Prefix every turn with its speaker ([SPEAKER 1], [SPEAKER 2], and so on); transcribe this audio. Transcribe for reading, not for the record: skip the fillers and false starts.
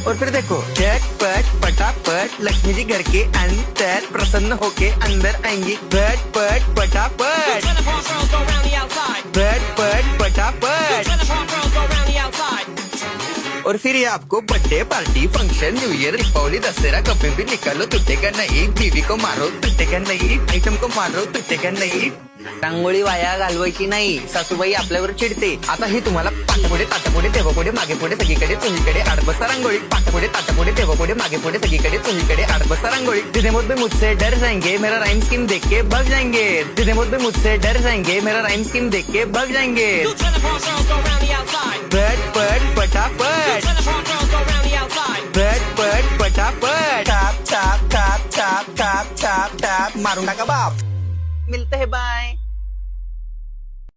[SPEAKER 1] और फिर देखो झटपट पटापट लक्ष्मी जी घर के अंदर प्रसन्न होके अंदर आएंगी। झटपट पटापट झटपट पटापट। और फिर ये आपको birthday party function new year Deepavali Dussehra कभी भी निकालो तुटेगा नहीं। बीवी को मारो तुटेगा नाही, आयटम को मारो तुटेगा नाही। रांगोळी वाया घालवायची नाही, सासूबाई आपल्यावर चिडते। आता ही तुम्हाला पाटापुढे ताटापुढे तेव्हापुढे मागे पुढे सगळीकडे चोहीकडे आडबस्ता रांगोळी। पाटापुढे ताटापुढे तेव्हापुढे मागे पुढे सगळीकडे चोहीकडे आडबस्ता रांगोळी। जितने मुझ पे मुझसे डर जाएंगे मेरा राइम स्कीम देख के भाग जाएंगे। जितने मुझ पे मुझसे डर जाएंगे मेरा राइम स्कीम देख के भाग जाएंगे। झटपट पटापट झटपट पटापट छाप छाप छाप छाप छाप छाप छाप मारून टाका बाप। मिलते हैं बाय।